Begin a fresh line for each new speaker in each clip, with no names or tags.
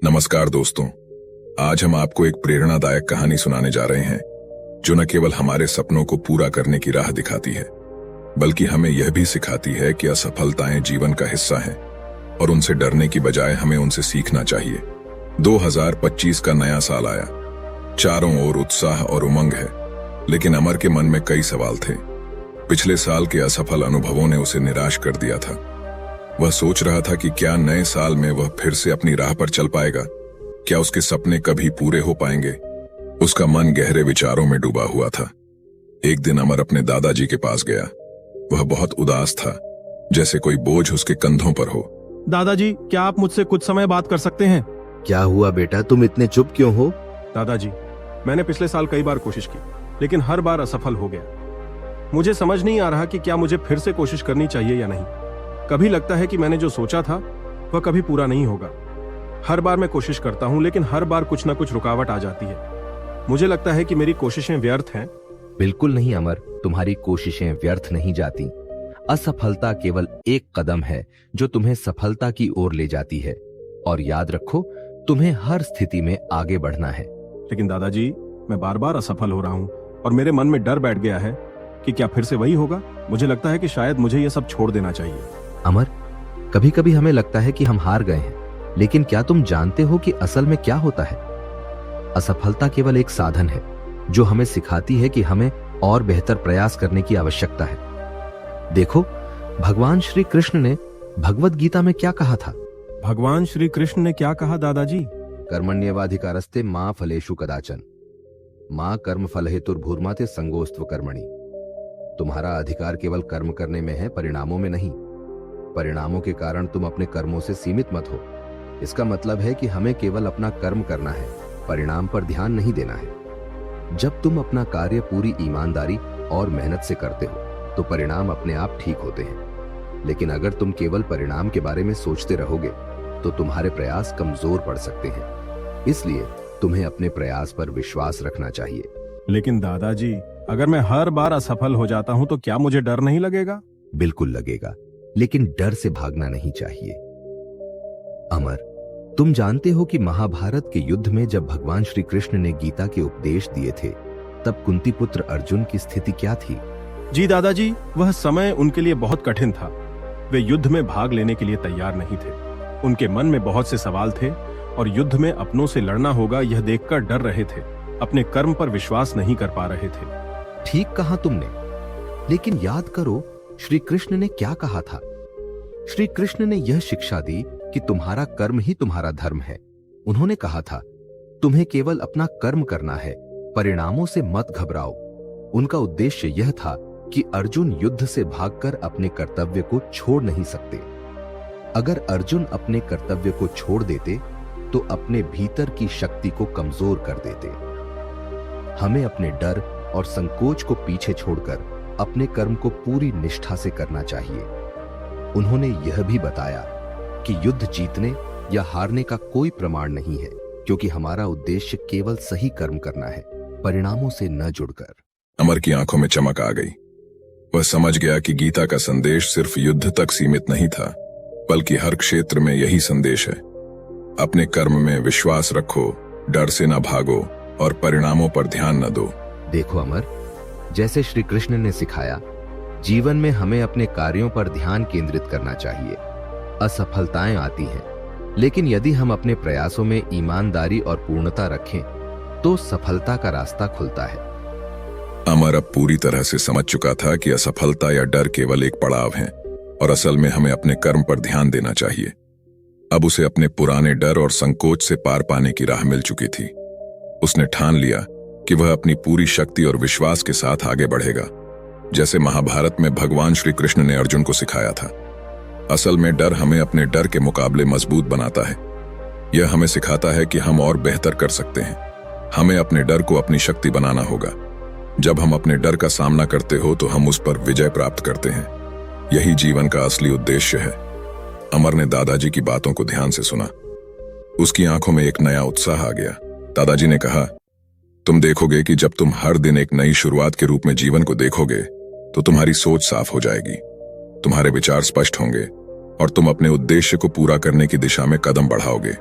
नमस्कार दोस्तों, आज हम आपको एक प्रेरणादायक कहानी सुनाने जा रहे हैं जो न केवल हमारे सपनों को पूरा करने की राह दिखाती है, बल्कि हमें यह भी सिखाती है कि असफलताएं जीवन का हिस्सा हैं और उनसे डरने की बजाय हमें उनसे सीखना चाहिए। 2025 का नया साल आया। चारों ओर उत्साह और उमंग है, लेकिन अमर के मन में कई सवाल थे। पिछले साल के असफल अनुभवों ने उसे निराश कर दिया था। वह सोच रहा था कि क्या नए साल में वह फिर से अपनी राह पर चल पाएगा, क्या उसके सपने कभी पूरे हो पाएंगे। उसका मन गहरे विचारों में डूबा हुआ था। एक दिन अमर अपने दादाजी के पास गया। वह बहुत उदास था, जैसे कोई बोझ उसके कंधों पर हो।
दादाजी, क्या आप मुझसे कुछ समय बात कर सकते हैं?
क्या हुआ बेटा, तुम इतने चुप क्यों हो?
दादाजी, मैंने पिछले साल कई बार कोशिश की, लेकिन हर बार असफल हो गया। मुझे समझ नहीं आ रहा कि क्या मुझे फिर से कोशिश करनी चाहिए या नहीं। कभी लगता है कि मैंने जो सोचा था वह कभी पूरा नहीं होगा। हर बार मैं कोशिश करता हूं, लेकिन हर बार कुछ ना कुछ रुकावट आ जाती है। मुझे लगता है कि मेरी कोशिशें व्यर्थ हैं।
बिल्कुल नहीं अमर, तुम्हारी कोशिशें व्यर्थ नहीं जाती। असफलता केवल एक कदम है जो तुम्हें सफलता की ओर ले जाती है। और याद रखो, तुम्हें हर स्थिति में आगे बढ़ना है।
लेकिन दादाजी, मैं बार बार असफल हो रहा हूं और मेरे मन में डर बैठ गया है कि क्या फिर से वही होगा। मुझे लगता है कि शायद मुझे यह सब छोड़ देना चाहिए।
अमर, कभी कभी हमें लगता है कि हम हार गए हैं, लेकिन क्या तुम जानते हो कि असल में क्या होता है? असफलता केवल एक साधन है जो हमें सिखाती है कि हमें और बेहतर प्रयास करने की आवश्यकता है। देखो, भगवान श्री कृष्ण ने भगवत गीता में क्या कहा था?
भगवान श्री कृष्ण ने क्या कहा दादाजी?
कर्मण्येवाधिकारस्ते मा फलेषु कदाचन मां कर्म फल हेतुर्भूर्माते संगोस्त्व कर्मणि। तुम्हारा अधिकार केवल कर्म करने में है, परिणामों में नहीं। परिणामों के कारण तुम अपने कर्मों से सीमित मत हो। इसका मतलब है कि हमें केवल अपना कर्म करना है, परिणाम पर ध्यान नहीं देना है। जब तुम अपना कार्य पूरी ईमानदारी और मेहनत से करते हो तो परिणाम अपने आप ठीक होते हैं। लेकिन अगर तुम केवल परिणाम के बारे में सोचते रहोगे तो तुम्हारे प्रयास कमजोर पड़ सकते हैं। इसलिए तुम्हें अपने प्रयास पर विश्वास रखना चाहिए।
लेकिन दादाजी, अगर मैं हर बार असफल हो जाता हूं तो क्या मुझे डर नहीं लगेगा?
बिल्कुल लगेगा, लेकिन डर से भागना नहीं चाहिए। अमर, तुम जानते हो कि महाभारत के युद्ध में जब भगवान श्री कृष्ण ने गीता के उपदेश दिए थे, तब कुंती पुत्र अर्जुन की स्थिति क्या थी?
जी दादाजी, वह समय उनके लिए बहुत कठिन था। वे युद्ध में भाग लेने के लिए तैयार नहीं थे। उनके मन में बहुत से सवाल थे और युद्ध में अपनों से लड़ना होगा यह देखकर डर रहे थे। अपने कर्म पर विश्वास नहीं कर पा रहे थे।
ठीक कहा तुमने, लेकिन याद करो श्री कृष्ण ने क्या कहा था? श्री कृष्ण ने यह शिक्षा दी कि तुम्हारा कर्म ही तुम्हारा धर्म है। उन्होंने कहा था, तुम्हें केवल अपना कर्म करना है, परिणामों से मत घबराओ। उनका उद्देश्य यह था कि अर्जुन युद्ध से भागकर अपने कर्तव्य को छोड़ नहीं सकते। अगर अर्जुन अपने कर्तव्य को छोड़ देते तो अपने भीतर की शक्ति को कमजोर कर देते। हमें अपने डर और संकोच को पीछे छोड़कर अपने कर्म को पूरी निष्ठा से करना चाहिए। उन्होंने यह भी बताया कि युद्ध जीतने या हारने का कोई प्रमाण नहीं है, क्योंकि हमारा उद्देश्य केवल सही कर्म करना है, परिणामों से न जुड़कर।
अमर की आंखों में चमक आ गई। वह समझ गया कि गीता का संदेश सिर्फ युद्ध तक सीमित नहीं था, बल्कि हर क्षेत्र में यही संदेश है। अपने कर्म में विश्वास रखो, डर से न भागो और परिणामों पर ध्यान न दो।
देखो अमर, जैसे श्री कृष्ण ने सिखाया, जीवन में हमें अपने कार्यों पर ध्यान केंद्रित करना चाहिए। असफलताएं आती हैं, लेकिन यदि हम अपने प्रयासों में ईमानदारी और पूर्णता रखें तो सफलता का रास्ता खुलता है।
अमर अब पूरी तरह से समझ चुका था कि असफलता या डर केवल एक पड़ाव है और असल में हमें अपने कर्म पर ध्यान देना चाहिए। अब उसे अपने पुराने डर और संकोच से पार पाने की राह मिल चुकी थी। उसने ठान लिया कि वह अपनी पूरी शक्ति और विश्वास के साथ आगे बढ़ेगा, जैसे महाभारत में भगवान श्री कृष्ण ने अर्जुन को सिखाया था। असल में डर हमें अपने डर के मुकाबले मजबूत बनाता है। यह हमें सिखाता है कि हम और बेहतर कर सकते हैं। हमें अपने डर को अपनी शक्ति बनाना होगा। जब हम अपने डर का सामना करते हो तो हम उस पर विजय प्राप्त करते हैं। यही जीवन का असली उद्देश्य है। अमर ने दादाजी की बातों को ध्यान से सुना। उसकी आंखों में एक नया उत्साह आ गया। दादाजी ने कहा, तुम देखोगे कि जब तुम हर दिन एक नई शुरुआत के रूप में जीवन को देखोगे तो तुम्हारी सोच साफ हो जाएगी, तुम्हारे विचार स्पष्ट होंगे और तुम अपने उद्देश्य को पूरा करने की दिशा में कदम बढ़ाओगे।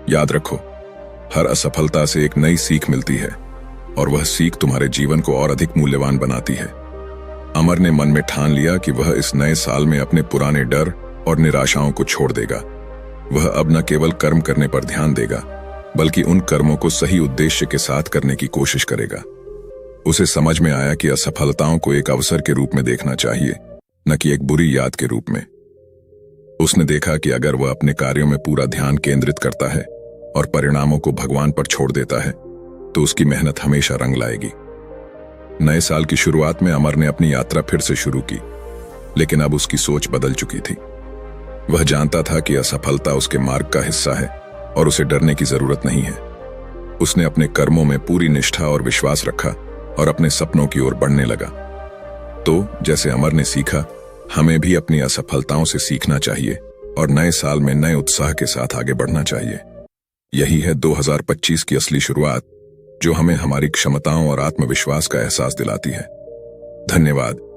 याद रखो, हर असफलता से एक नई सीख मिलती है और वह सीख तुम्हारे जीवन को और अधिक मूल्यवान बनाती है। अमर ने मन में ठान लिया कि वह इस नए साल में अपने पुराने डर और निराशाओं को छोड़ देगा। वह अब न केवल कर्म करने पर ध्यान देगा, बल्कि उन कर्मों को सही उद्देश्य के साथ करने की कोशिश करेगा। उसे समझ में आया कि असफलताओं को एक अवसर के रूप में देखना चाहिए, न कि एक बुरी याद के रूप में। उसने देखा कि अगर वह अपने कार्यों में पूरा ध्यान केंद्रित करता है और परिणामों को भगवान पर छोड़ देता है, तो उसकी मेहनत हमेशा रंग लाएगी। नए साल की शुरुआत में अमर ने अपनी यात्रा फिर से शुरू की, लेकिन अब उसकी सोच बदल चुकी थी। वह जानता था कि असफलता उसके मार्ग का हिस्सा है और उसे डरने की जरूरत नहीं है। उसने अपने कर्मों में पूरी निष्ठा और विश्वास रखा और अपने सपनों की ओर बढ़ने लगा। तो जैसे अमर ने सीखा, हमें भी अपनी असफलताओं से सीखना चाहिए और नए साल में नए उत्साह के साथ आगे बढ़ना चाहिए। यही है 2025 की असली शुरुआत, जो हमें हमारी क्षमताओं और आत्मविश्वास का एहसास दिलाती है। धन्यवाद।